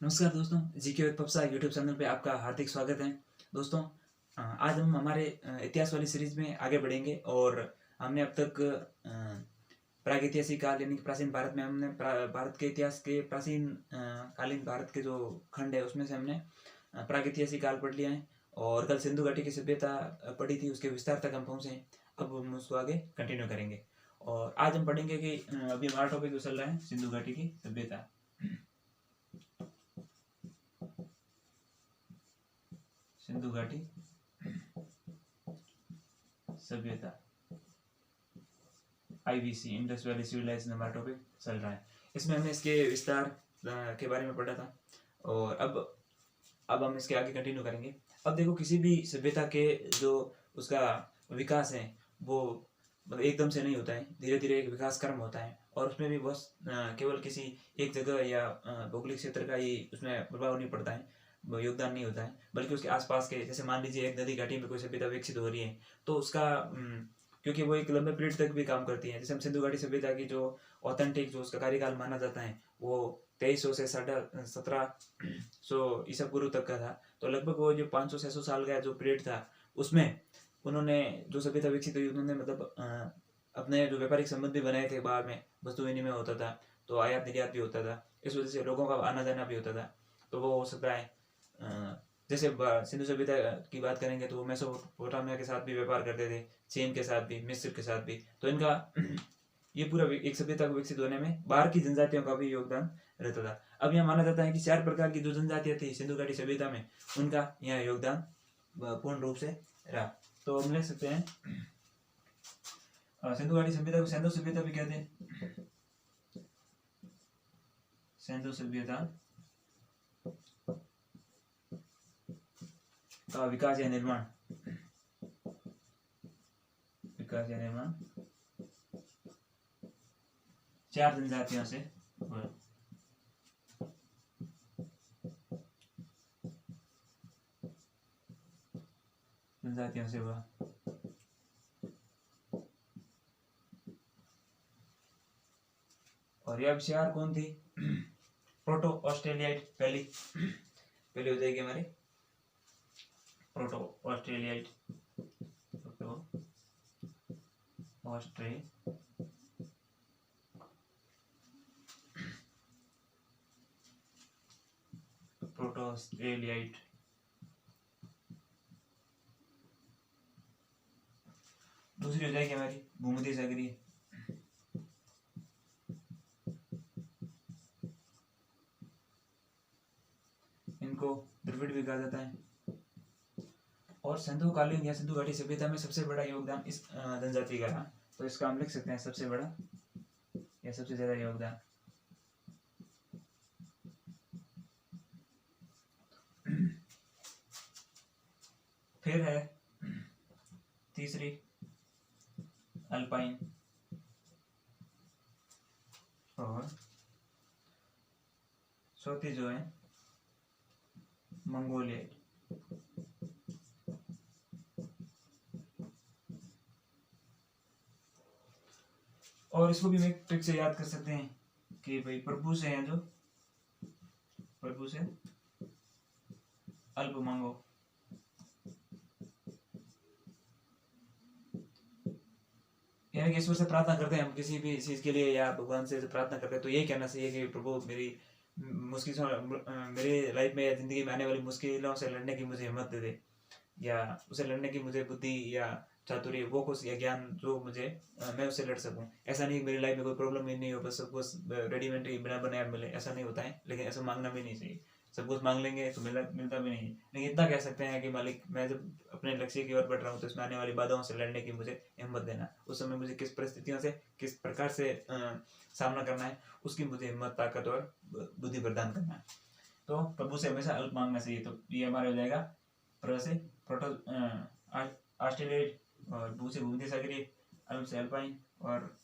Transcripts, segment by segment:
नमस्कार दोस्तों, GK with पप्सा YouTube channel पे आपका हार्दिक स्वागत है। दोस्तों, आज हम हमारे इतिहास वाली सीरीज में आगे बढ़ेंगे और हमने अब तक प्रागैतिहासिक काल यानी कि प्राचीन भारत में हमने भारत के इतिहास के प्राचीन कालीन भारत के जो खंड है उसमें से हमने प्रागैतिहासिक काल पढ़ लिया है। और कल सिंधु घाटी की सभ्यता पढ़ी थी, उसके विस्तार तक हम पहुँचे हैं। अब हम उसको आगे कंटिन्यू करेंगे और आज हम पढ़ेंगे कि अभी हमारा टॉपिक चल रहा है सिंधु घाटी की सभ्यता। सिंधु घाटी सभ्यता IVC इंडस वैली सिविलाइजेशन हमारा टॉपिक चल रहा है। इसमें हमने इसके विस्तार के बारे में पढ़ा था और अब हम इसके आगे कंटिन्यू करेंगे। अब देखो, किसी भी सभ्यता के जो उसका विकास है वो एकदम से नहीं होता है, धीरे धीरे एक विकास क्रम होता है और उसमें भी बहुत केवल किसी एक जगह या भौगोलिक क्षेत्र का ही उसमें प्रभाव नहीं पड़ता है, योगदान नहीं होता है, बल्कि उसके आसपास के, जैसे मान लीजिए एक नदी घाटी में कोई सभ्यता विकसित हो रही है तो उसका क्योंकि वो एक लंबे पीरियड तक भी काम करती है। जैसे हम सिंधु घाटी सभ्यता की जो ऑथेंटिक जो उसका कार्यकाल माना जाता है वो 2300 से 1700 ईसा पूर्व तक का था। तो लगभग वो जो 500-600 साल का जो पीरियड था उसमें उन्होंने जो सभ्यता विकसित हुई, उन्होंने मतलब अपने जो व्यापारिक संबंध भी बनाए थे, बाहर में वस्तु विनिमय होता था, तो आयात निर्यात भी होता था, इस वजह से लोगों का आना जाना भी होता था। तो वो हो सकता है जैसे सिंधु सभ्यता की बात करेंगे तो वो मेसोपोटामिया के साथ भी व्यापार करते थे, चीन के साथ भी, मिस्र के साथ भी। तो इनका ये पूरा एक सभ्यता को विकसित होने में बाहर की जनजातियों का भी योगदान रहता था। अब यह माना जाता है कि 4 प्रकार की जो जनजातियां थी सिंधु घाटी सभ्यता में, उनका यह योगदान पूर्ण रूप से रहा। तो हम लिख सकते हैं सिंधु घाटी सभ्यता को सिंधु सभ्यता भी कहते हैं। सिंधु सभ्यता का विकास या निर्माण, विकास या निर्माण 4 जनजातियों से हुआ। जनजातियों से हुआ। और यह 4 कौन थी? प्रोटो ऑस्ट्रेलियाइट पहली हो जाएगी हमारी प्रोटो ऑस्ट्रेलियाइट, प्रोटो ऑस्ट्रेलियाइट। दूसरी हो जाएगी हमारी भूमध्य सागरीय, इनको द्रविड़ भी कहा जाता है। और सिंधु कालीन या सिंधु घाटी सभ्यता में सबसे बड़ा योगदान इस जनजाति का रहा, तो इसका हम लिख सकते हैं सबसे बड़ा या सबसे ज्यादा योगदान। फिर है तीसरी अल्पाइन और चौथी जो है मंगोलियाइट। और इसको भी हम एक ट्रिक से याद कर सकते हैं कि भाई प्रभु से हैं, जो प्रभु से अल्प मांगो। यानी कि ईश्वर से प्रार्थना करते हैं हम किसी भी चीज के लिए या भगवान से प्रार्थना करते हैं तो ये कहना चाहिए कि प्रभु मेरी मेरी लाइफ में या जिंदगी में आने वाली मुश्किलों से लड़ने की मुझे हिम्मत दे दे, या उसे लड़ने की मुझे बुद्धि या चातुर्य, वो कुछ या ज्ञान जो मुझे मैं उससे लड़ सकूं। ऐसा नहीं मेरी लाइफ में कोई प्रॉब्लम ही नहीं हो, बस सब कुछ रेडीमेड बिना बनाया मिले, ऐसा नहीं होता है। लेकिन ऐसा मांगना भी नहीं चाहिए, सब कुछ मांग लेंगे तो मिलता भी नहीं। लेकिन इतना कह सकते हैं कि मालिक, मैं जब अपने लक्ष्य की ओर बढ़ रहा हूँ तो इसमें आने वाली बाधाओं से लड़ने की मुझे हिम्मत देना, उस समय मुझे किस परिस्थितियों से किस प्रकार से सामना करना है उसकी मुझे हिम्मत, ताकत और बुद्धि प्रदान करना है। तो प्रभु से हमेशा अल्प मांगना चाहिए। तो ये हमारे हो जाएगा प्र से प्रोटो ऑस्ट्रेलियाइट, और भू से भूमध्य सागरीय, अल्प से अल्पाइन और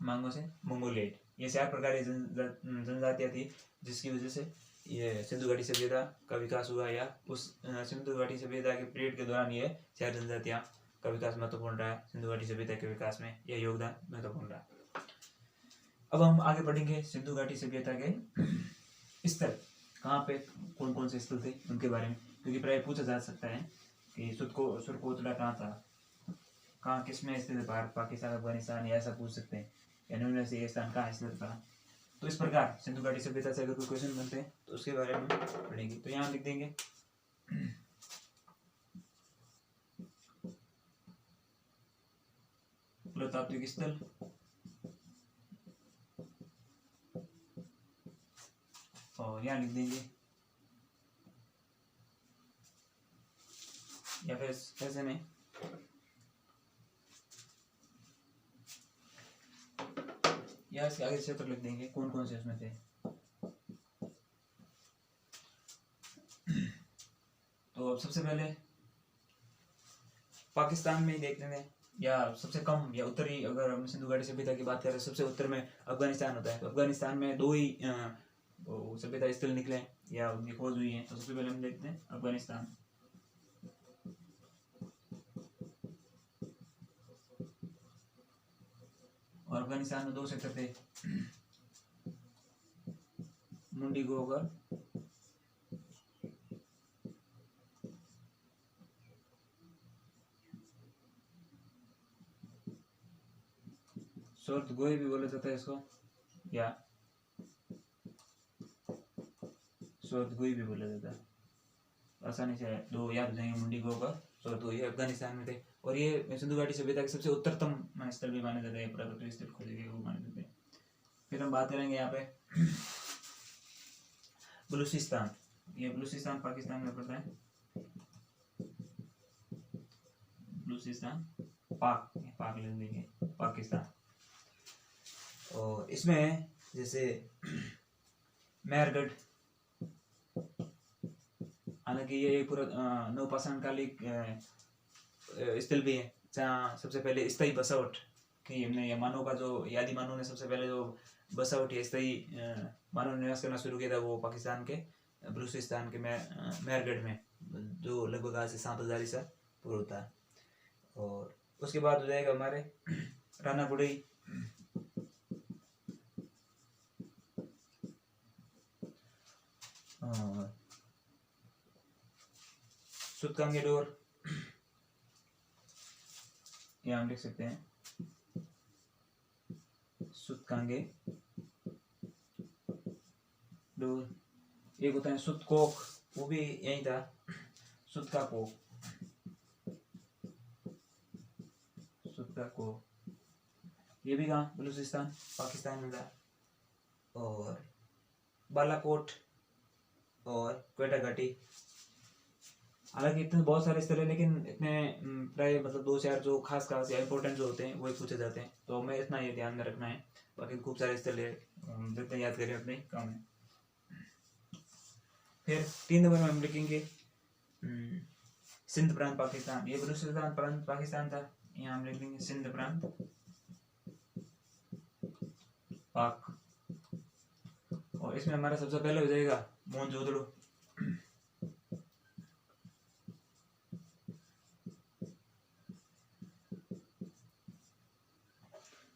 मांगो से मंगोलियाइट। ये 4 प्रकार की जनजातियां थी जिसकी वजह से ये सिंधु घाटी सभ्यता का विकास हुआ, या उस सिंधु घाटी सभ्यता के पीरियड के दौरान ये 4 जनजातियां का विकास महत्वपूर्ण रहा। सिंधु घाटी सभ्यता के विकास में यह योगदान महत्वपूर्ण रहा। अब हम आगे बढ़ेंगे सिंधु घाटी सभ्यता के स्थल कहाँ पे, कौन कौन से स्थल थे उनके बारे में, क्योंकि प्राय पूछा जा सकता है कि सुरकोतला कहाँ था, कहाँ किस में स्थित है, भारत पाकिस्तान अफगानिस्तान, या ऐसा पूछ सकते हैं, या निम्न से ये स्थान कहाँ स्थित था। तो इस प्रकार सिंधु घाटी सभ्यता से अगर कोई क्वेश्चन बनते हैं तो उसके बारे में पढ़ेंगे। तो यहाँ लिख देंगे पुरातात्विक स्थल, और यहाँ लिख देंगे, या फिर ऐसे नहीं, या इसके आगे क्षेत्र लिख देंगे कौन कौन से उसमें थे। तो अब सबसे पहले पाकिस्तान में ही देख लेंगे, या सबसे कम या उत्तरी, अगर हम सिंधु घाटी सभ्यता की बात करें सबसे उत्तर में अफगानिस्तान होता है। तो अफगानिस्तान में 2 ही सभ्यता स्थल निकले या उनकी खोज हुई है। तो सबसे पहले हम देखते हैं अफगानिस्तान। और अफगानिस्तान में 2 क्षेत्र थे, मुंडी गोगर शोर्त गोई भी बोला जाता है इसको, या शोर्त गोई भी बोला जाता है। आसानी से 2 याद हो जाएंगे, मुंडी गोगर, शोर्त गोई, अफगानिस्तान में थे। और ये सिंधु घाटी सभ्यता के सबसे उत्तरतम स्थल भी माने जाते हैं, पुरातत्व स्थल खोजे गए वो माने जाते हैं। फिर हम बात करेंगे यहाँ पे बलूचिस्तान। ये बलूचिस्तान पाकिस्तान में पड़ता है, बलूचिस्तान पाक लिख देंगे, पाकिस्तान। और इसमें जैसे मेहरगढ़, हालांकि ये पूरा नवपाषाण कालिक स्थल भी है, जहाँ सबसे पहले स्थायी बसावट की हमने, या मानव का जो आदि मानव ने सबसे पहले जो बसावट या स्थायी मानव निवास करना शुरू किया था, वो पाकिस्तान के बलूचिस्तान के मेहरगढ़ में, जो लगभग आज से 7,000 ईसा पूर्व होता है। और उसके बाद हो जाएगा हमारे राना गुड़ई, सुतकांगे डोर, यहाँ हम लिख सकते हैं सुतकांगे डोर। एक होता है सुतकोक, वो भी यही था, सुतका कोक, सुतका कोक, ये भी कहाँ, बलूचिस्तान पाकिस्तान में था। और बालाकोट और क्वेटा घाटी, हालांकि इतने बहुत सारे स्थल है, लेकिन इतने प्राय मतलब 2-4 जो खास या इंपॉर्टेंट जो होते हैं वही पूछे जाते हैं। तो हमें इतना ये ध्यान में रखना है, बाकी खूब सारे स्थल है, जितने याद करें अपने काम है। फिर 3 नंबर में हम लिखेंगे सिंध प्रांत पाकिस्तान। ये बलूचिस्तान प्रांत पाकिस्तान था, यहाँ हम लिख देंगे सिंध प्रांत पाक। और इसमें हमारा सबसे पहले हो जाएगा मोहनजोदड़ो।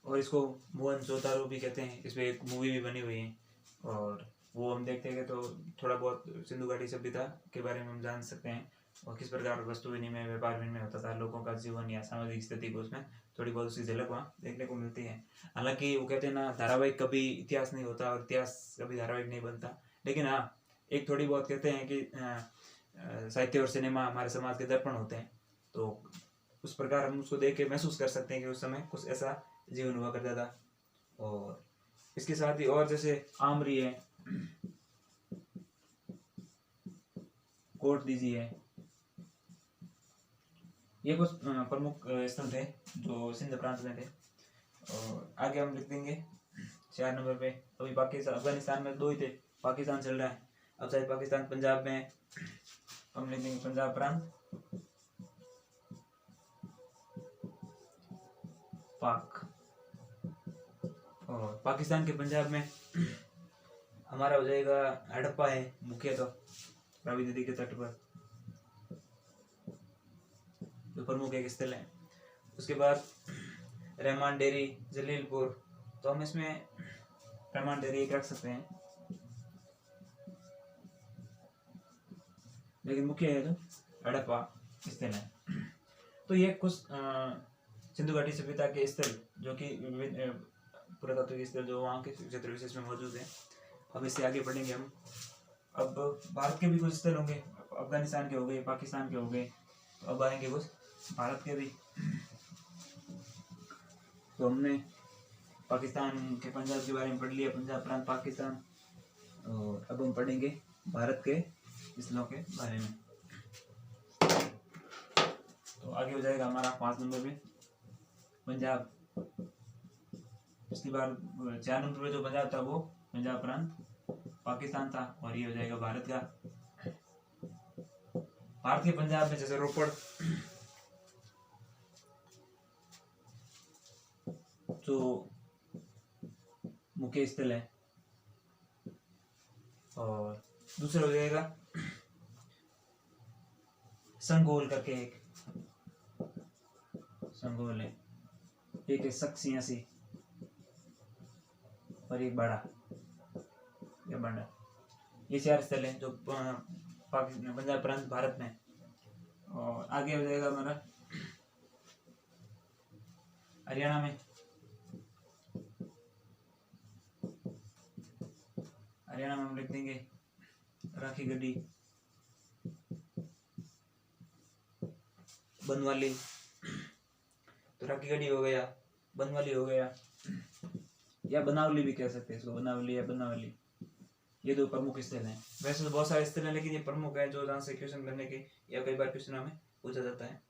और इसको मोहनजोदारो भी कहते हैं, इसमें एक मूवी भी बनी हुई है, और वो हम देखते हैं तो थोड़ा बहुत सिंधु घाटी सभ्यता के बारे में हम जान सकते हैं, और किस प्रकार वस्तु विनिमय, व्यापार विनिमय होता था, लोगों का जीवन या सामाजिक स्थिति को उसमें थोड़ी बहुत उसकी झलक वहाँ देखने को मिलती है। हालांकि वो कहते हैं ना, धारावाहिक कभी इतिहास नहीं होता और इतिहास कभी धारावाहिक नहीं बनता, लेकिन हाँ एक थोड़ी बहुत कहते हैं कि साहित्य और सिनेमा हमारे समाज के दर्पण होते हैं, तो उस प्रकार हम उसको देख के महसूस कर सकते हैं कि उस समय कुछ ऐसा जीवन हुआ करता था। और इसके साथ ही और जैसे आमरी है, कोट दीजिए, ये कुछ प्रमुख स्थल थे जो सिंध प्रांत में थे। और आगे हम लिख देंगे 4 नंबर पे, अभी पाकिस्तान अफगानिस्तान में 2 ही थे, पाकिस्तान चल रहा है, अब शायद पाकिस्तान पंजाब में, हम लिख देंगे पंजाब प्रांत पाक। और पाकिस्तान के पंजाब में हमारा हो जाएगा हड़प्पा है मुख्य, तो रावी नदी के तट पर जो प्रमुख एक स्थल है। उसके बाद रहमान डेरी जलीलपुर, तो हम इसमें रहमान डेरी एक रख सकते हैं, लेकिन मुख्य है जो हड़प्पा स्थल है। तो ये कुछ सिंधु घाटी सभ्यता के स्थल जो कि पुरातात्विक स्थल जो वहाँ के क्षेत्र विशेष में मौजूद है। अब इससे आगे बढ़ेंगे हम। अब भारत के भी कुछ स्थल होंगे, अफगानिस्तान के हो गए, पाकिस्तान के हो गए, तो अब आएंगे कुछ भारत के भी। तो हमने पाकिस्तान के पंजाब के बारे में पढ़ लिया, पंजाब प्रांत पाकिस्तान, और अब हम पढ़ेंगे भारत के स्थलों के बारे में। तो आगे हो जाएगा हमारा 5 नंबर में पंजाब। पिछली बार 4 नंबर में जो पंजाब था वो पंजाब प्रांत पाकिस्तान था, और ये हो जाएगा भारत का। भारत के पंजाब में जैसे रोपड़ जो मुख्य स्थल है, और दूसरा हो जाएगा संगोल करके एक संगोल है, एक है सक्सियासी और एक बड़ा या बड़ा। ये 4 स्थल है जो पंजाब प्रांत भारत में। और आगे हो जाएगा हमारा हरियाणा में। हरियाणा में हम लिख देंगे राखी गढ़ी, बनवाली। तो राखी गढ़ी हो गया, बनवाली हो गया, या बनावली भी कह सकते हैं इसको, बनावली या बनावली। ये 2 प्रमुख स्थल हैं। वैसे तो बहुत सारे स्थल हैं, लेकिन ये प्रमुख है जो जहाँ से क्वेश्चन करने के या कई बार क्वेश्चन में पूछा जाता है।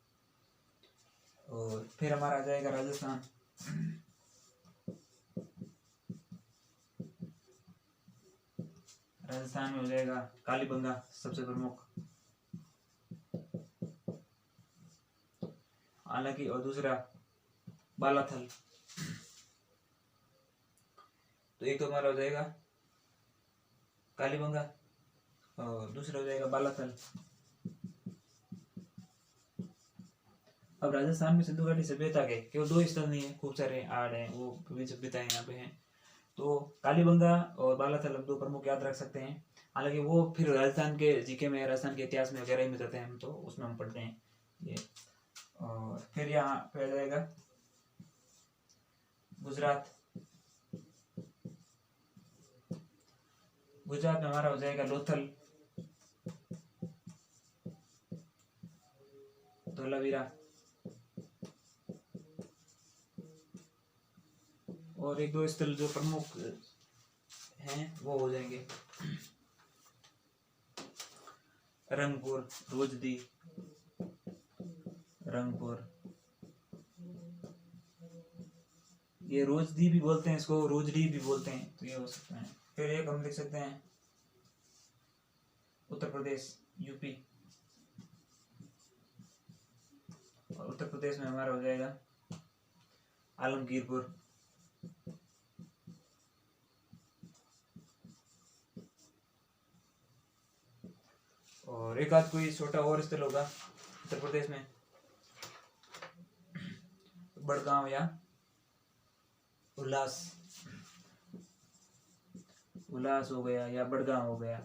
और फिर हमारा आ जाएगा राजस्थान। राजस्थान में हो जाएगा कालीबंगा सबसे प्रमुख, हालांकि, और दूसरा बालाथल। तो एक तो हमारा हो जाएगा कालीबंगा और दूसरा हो जाएगा बालाथल। अब राजस्थान में सिंधु घाटी सभ्यता के केवल 2 स्थल नहीं है, खूब सारे आड़ हैं, वो विभिन्न सभ्यताएं यहाँ पे हैं। तो कालीबंगा और बालाथल हम 2 प्रमुख याद रख सकते हैं। हालांकि वो फिर राजस्थान के जीके में, राजस्थान के इतिहास में वगैरह में जाते हैं हम, तो उसमें हम पढ़ते हैं ये। और फिर यहाँ पे आ जाएगा गुजरात। गुजरात में हमारा हो जाएगा लोथल, धोलावीरा, और 1-2 स्थल जो प्रमुख हैं वो हो जाएंगे रंगपुर, रोजदी, रंगपुर। ये रोजदी भी बोलते हैं इसको, रोजडी भी बोलते हैं, तो ये हो सकता है। फिर एक हम लिख सकते हैं उत्तर प्रदेश, यूपी। और उत्तर प्रदेश में हमारा हो जाएगा आलमगीरपुर। और एक आध कोई छोटा और स्थल होगा उत्तर प्रदेश में, बड़गांव या उल्लास। उल्लास हो गया या बड़गांव हो गया।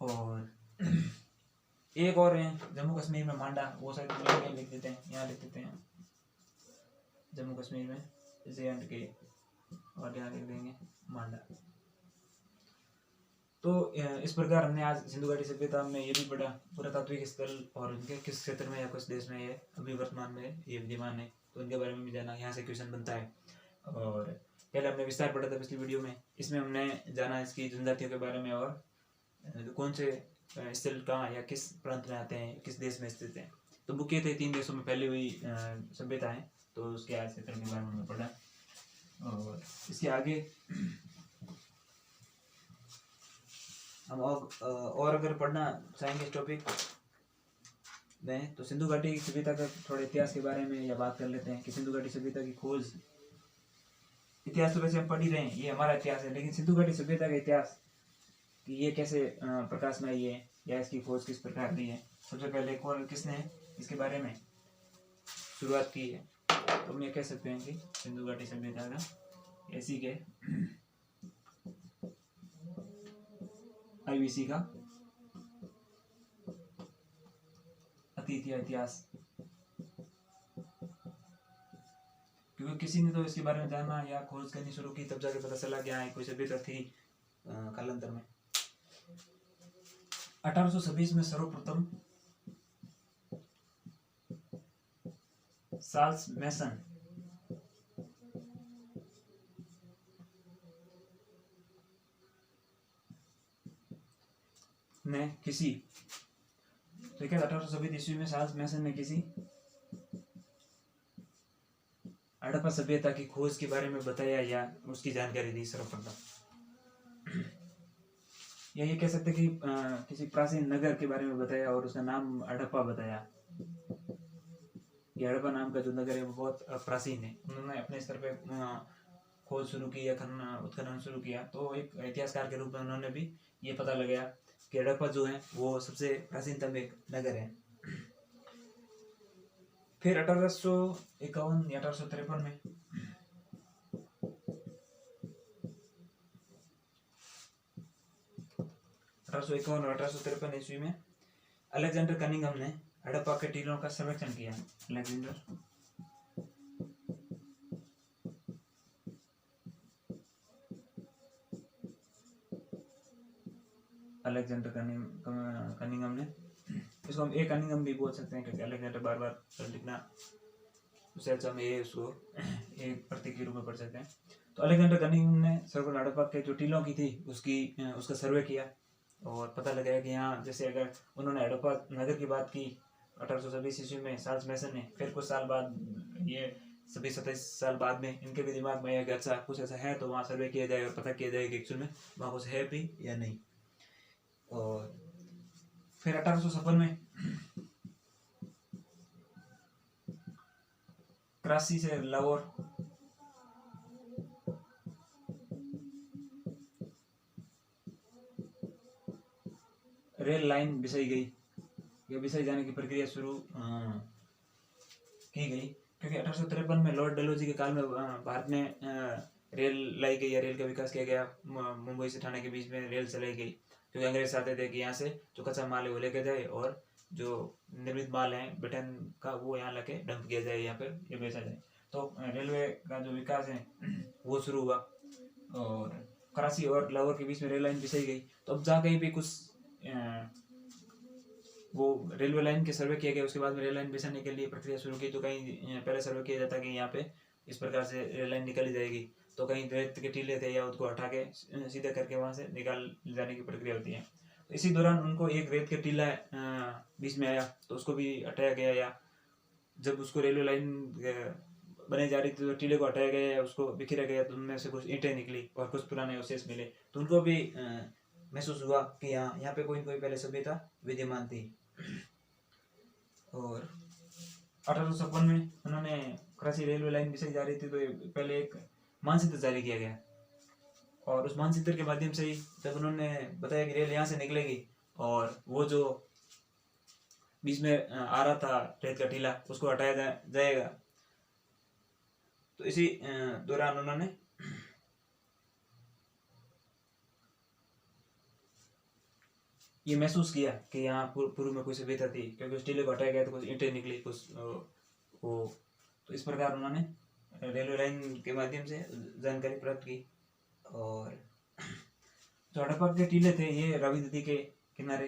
और एक और है जम्मू कश्मीर में मांडा, वो शायद लिख देते हैं, यहाँ लिख देते हैं जम्मू कश्मीर में JNK, और यहाँ लिख देंगे मांडा। तो इस प्रकार हमने आज सिंधु घाटी सभ्यता में ये भी पढ़ा, पुरातात्विक स्थल और उनके किस क्षेत्र में या किस देश में ये अभी वर्तमान में ये विद्यमान है, तो उनके बारे में भी जाना। यहाँ से क्वेश्चन बनता है। और पहले हमने विस्तार पढ़ा था पिछली वीडियो में, इसमें हमने जाना इसकी जनजातियों के बारे में, और कौन से स्थल कहाँ या किस प्रांत में आते हैं, किस देश में स्थित हैं। तो मुख्यतः 3 देशों में फैली हुई सभ्यता है, तो उसके आज क्षेत्र के बारे में पढ़ा। और इसके आगे हम और अगर पढ़ना चाहेंगे इस टॉपिक में, तो सिंधु घाटी सभ्यता का थोड़ा इतिहास के बारे में या बात कर लेते हैं कि सिंधु घाटी सभ्यता की खोज। इतिहास तो वैसे हम पढ़ ही रहे हैं, ये हमारा इतिहास है, लेकिन सिंधु घाटी सभ्यता का इतिहास कि ये कैसे प्रकाश में आई है या इसकी खोज किस प्रकार हुई है, सबसे पहले कौन किसने इसके बारे में शुरुआत की है, तो हम ये कह सकते हैं कि सिंधु घाटी सभ्यता का ऐसी के IBC का अतीत या इतिहास, क्योंकि किसी ने तो इसके बारे में जानना या खोज करनी शुरू की, तब जाके पता चला कि हाँ कोई सभ्यता थी कालांतर में। 1826 में सर्वप्रथम चार्ल्स मैसन ने किसी, ठीक है, 1826 ईस्वी में चार्ल्स मैसन ने किसी हड़प्पा सभ्यता की खोज के बारे में बताया या उसकी जानकारी दी सर्वप्रथम। या ये कह सकते कि किसी प्राचीन नगर के बारे में बताया और उसका नाम हड़प्पा बताया। ये हड़प्पा नाम का जो नगर है वो बहुत प्राचीन है। उन्होंने अपने स्तर पे खोज शुरू की या उत्खनन शुरू किया, तो एक इतिहासकार के रूप में उन्होंने भी ये पता लगाया कि हड़प्पा जो है वो सबसे प्राचीनतम एक नगर है। फिर 1851 या 1853 में और 1853 ईस्वी में अलेक्जेंडर कनिंघम ने हड़प्पा के टीलों का सर्वेक्षण किया। अलेक्जेंडर कनिंघम ने, इसको हम एक कनिंघम भी बोल सकते हैं क्योंकि अलेक्जेंडर बार बार लिखना उससे अच्छा हम ये उसको एक प्रतीक के रूप में पढ़ सकते हैं। तो अलेक्जेंडर कनिंघम ने सर्वप्रथम हड़प्पा के जो टीलों की थी उसका सर्वे किया और पता लगाया कि यहाँ, जैसे अगर उन्होंने हड़प्पा नगर की बात की 1826 ईस्वी में चार्ल्स मैसन ने, फिर कुछ साल बाद ये 27 साल बाद में इनके भी दिमाग में आया कि अच्छा कुछ ऐसा है तो वहाँ सर्वे किया जाए और पता किया जाए कि एक्चुअल में वहाँ कुछ है भी या नहीं। और फिर 1856 में कराची से लाहौर रेल लाइन बिछाई गई। ये बिछाई जाने की प्रक्रिया शुरू की गई क्योंकि 1853 में लॉर्ड डलहौजी के काल में भारत में रेल लाई गई या रेल का विकास किया गया। मुंबई से ठाणे के बीच में रेल चलाई गई क्योंकि अंग्रेज चाहते थे कि यहाँ से जो कच्चा माल है वो लेके जाए और जो निर्मित माल है ब्रिटेन का वो यहाँ लाके डंप किया जाए, यहाँ पर ये बेचा जाए। तो रेलवे का जो विकास है वो शुरू हुआ और कराची और लाहौर के बीच में रेल लाइन बिछाई गई। तो अब जहाँ कहीं भी कुछ वो रेलवे लाइन के सर्वे किया गया, उसके बाद में रेल लाइन बिछाने के लिए प्रक्रिया शुरू की। तो कहीं पहले सर्वे किया जाता कि यहाँ पे इस प्रकार से रेल लाइन निकाली जाएगी, तो कहीं रेत के टीले थे या उसको हटा के सीधा करके वहाँ से निकाल जाने की प्रक्रिया होती है। तो इसी दौरान उनको एक रेत के टीला बीच में आया तो उसको भी हटाया गया, या जब उसको रेलवे लाइन बनाई जा रही थी तो टीले को हटाया गया या उसको बिखेरा गया तो उनमें से कुछ ईंटें निकली और कुछ पुराने अवशेष मिले। तो उनको भी महसूस हुआ कि यहाँ पे कोई पहले सभ्यता विद्यमान थी। और 1856 में उन्होंने कराची रेलवे लाइन बिछाई जा रही थी तो पहले एक मानचित्र जारी किया गया और उस मानचित्र के माध्यम से ही जब उन्होंने बताया कि रेल यहाँ से निकलेगी और वो जो बीच में आ रहा था रेत का टीला उसको हटाया जाएगा, तो इसी दौरान उन्होंने ये महसूस किया कि यहाँ पूर्व में कोई सभ्यता थी क्योंकि उस टीले को हटाया गया तो कुछ ईंटें निकली कुछ वो। तो इस प्रकार उन्होंने रेलवे लाइन के माध्यम से जानकारी प्राप्त की। और जो हड़प्पा के टीले थे ये रावी नदी के किनारे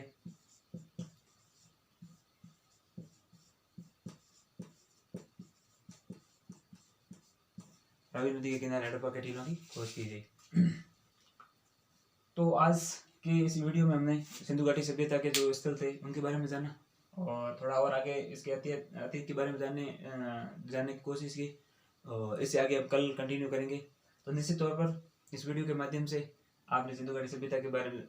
हड़प्पा के टीलों की खोज की गई। तो आज कि इस वीडियो में हमने सिंधु घाटी सभ्यता के जो स्थल थे उनके बारे में जाना और थोड़ा और आगे इसके अतीत के बारे में जानने की कोशिश की और इससे आगे अब कल कंटिन्यू करेंगे। तो निश्चित तौर पर इस वीडियो के माध्यम से आपने सिंधु घाटी सभ्यता के बारे में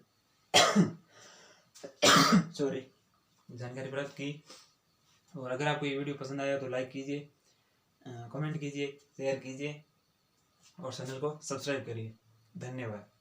जानकारी प्राप्त की। और अगर आपको ये वीडियो पसंद आया तो लाइक कीजिए, कमेंट कीजिए, शेयर कीजिए और चैनल को सब्सक्राइब करिए। धन्यवाद।